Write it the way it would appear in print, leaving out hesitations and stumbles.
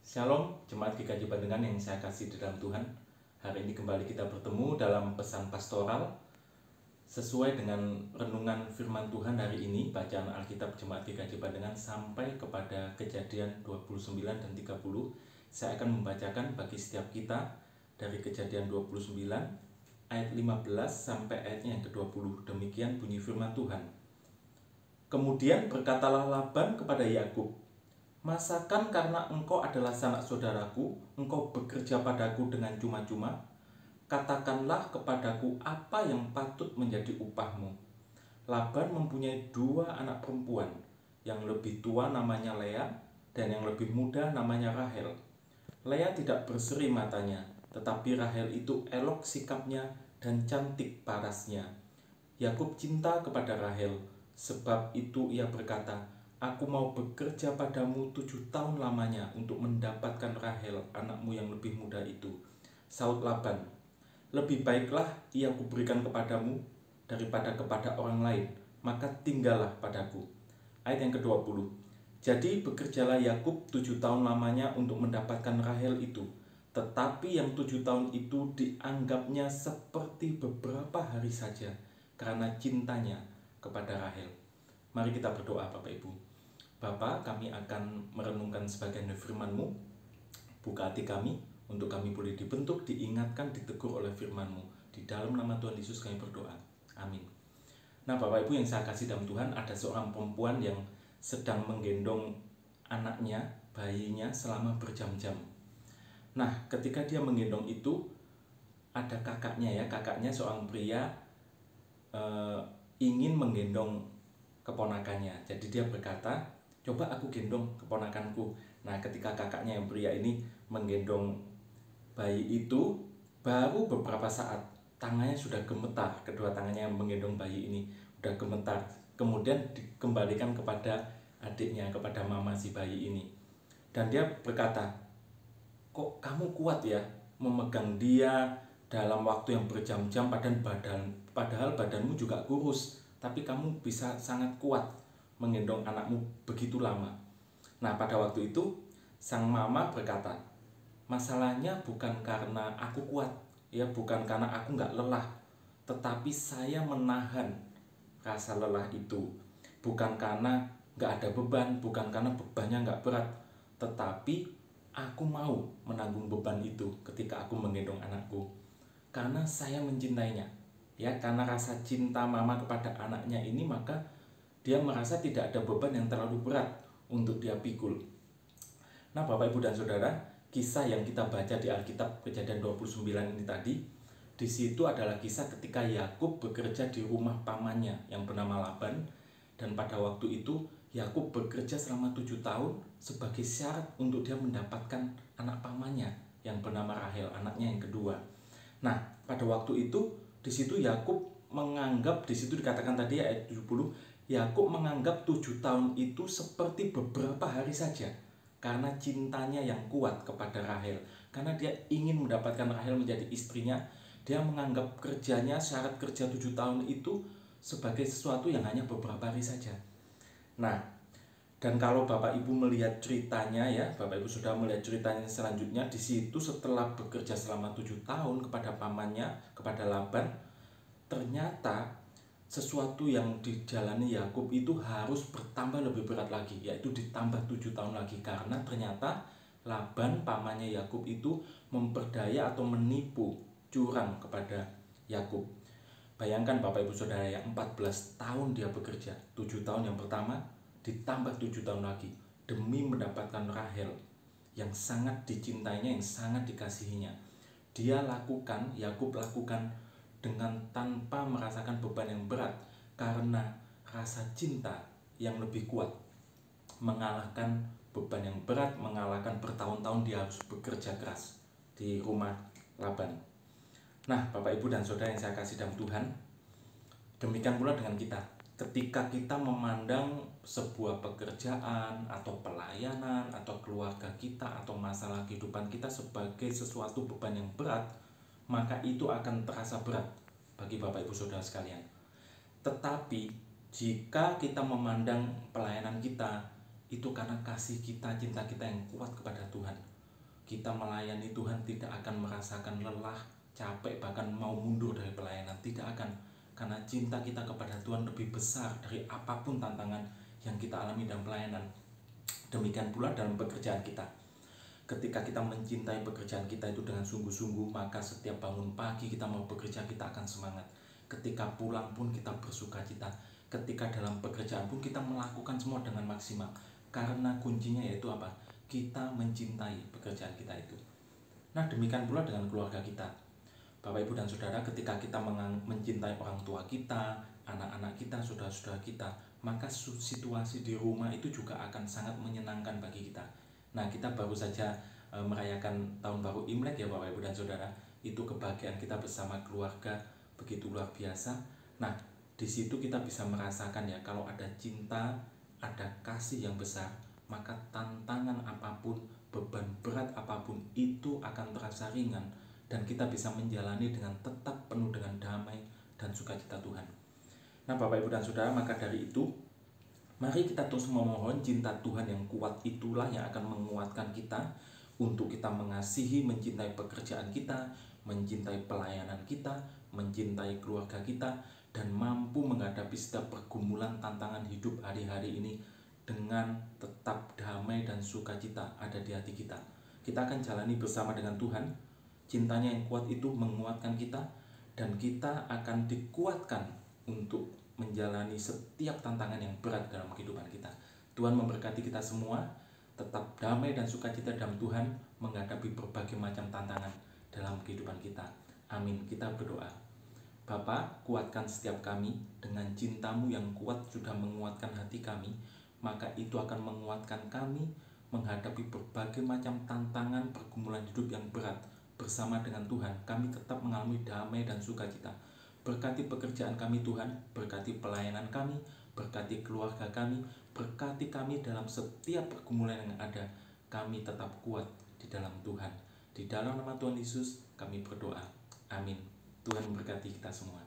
Shalom, Jemaat GKJ Bandengan yang saya kasih di dalam Tuhan. Hari ini kembali kita bertemu dalam pesan pastoral sesuai dengan renungan firman Tuhan hari ini. Bacaan Alkitab Jemaat GKJ Bandengan sampai kepada Kejadian 29 dan 30. Saya akan membacakan bagi setiap kita dari Kejadian 29 ayat 15 sampai ayatnya yang ke-20. Demikian bunyi firman Tuhan. Kemudian berkatalah Laban kepada Yakub, "Masakan karena engkau adalah sanak saudaraku, engkau bekerja padaku dengan cuma-cuma? Katakanlah kepadaku apa yang patut menjadi upahmu." Laban mempunyai dua anak perempuan, yang lebih tua namanya Lea dan yang lebih muda namanya Rahel. Lea tidak berseri matanya, tetapi Rahel itu elok sikapnya dan cantik parasnya. Yakub cinta kepada Rahel, sebab itu ia berkata, "Aku mau bekerja padamu 7 tahun lamanya untuk mendapatkan Rahel, anakmu yang lebih muda itu." Saud Laban, "Lebih baiklah ia kuberikan kepadamu daripada kepada orang lain, maka tinggallah padaku." Ayat yang ke-20. Jadi bekerjalah Yakub 7 tahun lamanya untuk mendapatkan Rahel itu. Tetapi yang 7 tahun itu dianggapnya seperti beberapa hari saja karena cintanya kepada Rahel. Mari kita berdoa, Bapak Ibu. Bapa, kami akan merenungkan sebagian dari firman-Mu. Buka hati kami, untuk kami boleh dibentuk, diingatkan, ditegur oleh firman-Mu. Di dalam nama Tuhan Yesus kami berdoa. Amin. Nah, Bapak Ibu yang saya kasih dalam Tuhan, ada seorang perempuan yang sedang menggendong anaknya, bayinya selama berjam-jam. Nah, ketika dia menggendong itu, ada kakaknya seorang pria ingin menggendong keponakannya. Jadi dia berkata, "Coba aku gendong keponakanku." Nah, ketika kakaknya yang pria ini menggendong bayi itu, baru beberapa saat tangannya sudah gemetar. Kedua tangannya yang menggendong bayi ini sudah gemetar. Kemudian dikembalikan kepada adiknya, kepada mama si bayi ini. Dan dia berkata, "Kok kamu kuat ya memegang dia dalam waktu yang berjam-jam, padahal badanmu juga kurus, tapi kamu bisa sangat kuat menggendong anakmu begitu lama." Nah, pada waktu itu sang mama berkata, "Masalahnya bukan karena aku kuat, ya, bukan karena aku nggak lelah, tetapi saya menahan rasa lelah itu. Bukan karena nggak ada beban, bukan karena bebannya nggak berat, tetapi aku mau menanggung beban itu ketika aku menggendong anakku. Karena saya mencintainya." Ya, karena rasa cinta mama kepada anaknya ini, maka dia merasa tidak ada beban yang terlalu berat untuk dia pikul. Nah, Bapak Ibu dan Saudara, kisah yang kita baca di Alkitab Kejadian 29 ini tadi, di situ adalah kisah ketika Yakub bekerja di rumah pamannya yang bernama Laban, dan pada waktu itu Yakub bekerja selama 7 tahun sebagai syarat untuk dia mendapatkan anak pamannya yang bernama Rahel, anaknya yang kedua. Nah, pada waktu itu di situ Yakub menganggap, di situ dikatakan tadi ayat 70, Yakub menganggap 7 tahun itu seperti beberapa hari saja karena cintanya yang kuat kepada Rahel. Karena dia ingin mendapatkan Rahel menjadi istrinya, dia menganggap kerjanya, syarat kerja 7 tahun itu sebagai sesuatu yang hanya beberapa hari saja. Nah, dan kalau Bapak Ibu melihat ceritanya, ya, Bapak Ibu sudah melihat ceritanya selanjutnya, di situ setelah bekerja selama 7 tahun kepada pamannya, kepada Laban, ternyata sesuatu yang dijalani Yakub itu harus bertambah lebih berat lagi, yaitu ditambah 7 tahun lagi, karena ternyata Laban, pamannya Yakub itu memperdaya atau menipu, curang kepada Yakub. Bayangkan Bapak Ibu Saudara, ya, 14 tahun dia bekerja, 7 tahun yang pertama ditambah 7 tahun lagi demi mendapatkan Rahel yang sangat dicintainya, yang sangat dikasihinya. Yakub lakukan dengan tanpa merasakan beban yang berat, karena rasa cinta yang lebih kuat mengalahkan beban yang berat, mengalahkan bertahun-tahun dia harus bekerja keras di rumah Laban. Nah, Bapak Ibu dan Saudara yang saya kasih dalam Tuhan, demikian pula dengan kita. Ketika kita memandang sebuah pekerjaan atau pelayanan atau keluarga kita atau masalah kehidupan kita sebagai sesuatu beban yang berat, maka itu akan terasa berat bagi Bapak Ibu Saudara sekalian. Tetapi jika kita memandang pelayanan kita itu karena kasih kita, cinta kita yang kuat kepada Tuhan, kita melayani Tuhan tidak akan merasakan lelah, capek, bahkan mau mundur dari pelayanan. Tidak akan, karena cinta kita kepada Tuhan lebih besar dari apapun tantangan yang kita alami dalam pelayanan. Demikian pula dalam pekerjaan kita. Ketika kita mencintai pekerjaan kita itu dengan sungguh-sungguh, maka setiap bangun pagi kita mau bekerja, kita akan semangat. Ketika pulang pun kita bersuka cita. Ketika dalam pekerjaan pun kita melakukan semua dengan maksimal. Karena kuncinya yaitu apa? Kita mencintai pekerjaan kita itu. Nah, demikian pula dengan keluarga kita. Bapak, Ibu, dan Saudara, ketika kita mencintai orang tua kita, anak-anak kita, saudara-saudara kita, maka situasi di rumah itu juga akan sangat menyenangkan bagi kita. Nah, kita baru saja merayakan tahun baru Imlek ya Bapak, Ibu, dan Saudara. Itu kebahagiaan kita bersama keluarga begitu luar biasa. Nah, di situ kita bisa merasakan ya, kalau ada cinta, ada kasih yang besar, maka tantangan apapun, beban berat apapun itu akan terasa ringan, dan kita bisa menjalani dengan tetap penuh dengan damai dan sukacita Tuhan. Nah, Bapak, Ibu, dan Saudara, maka dari itu mari kita terus memohon cinta Tuhan yang kuat itulah yang akan menguatkan kita untuk kita mengasihi, mencintai pekerjaan kita, mencintai pelayanan kita, mencintai keluarga kita, dan mampu menghadapi setiap pergumulan tantangan hidup hari-hari ini dengan tetap damai dan sukacita ada di hati kita. Kita akan jalani bersama dengan Tuhan. Cintanya yang kuat itu menguatkan kita, dan kita akan dikuatkan untuk menjalani setiap tantangan yang berat dalam kehidupan kita. Tuhan memberkati kita semua, tetap damai dan sukacita dalam Tuhan menghadapi berbagai macam tantangan dalam kehidupan kita. Amin. Kita berdoa. Bapa, kuatkan setiap kami dengan cinta-Mu yang kuat sudah menguatkan hati kami, maka itu akan menguatkan kami menghadapi berbagai macam tantangan pergumulan hidup yang berat. Bersama dengan Tuhan, kami tetap mengalami damai dan sukacita. Berkati pekerjaan kami Tuhan, berkati pelayanan kami, berkati keluarga kami, berkati kami dalam setiap pergumulan yang ada. Kami tetap kuat di dalam Tuhan. Di dalam nama Tuhan Yesus kami berdoa. Amin. Tuhan memberkati kita semua.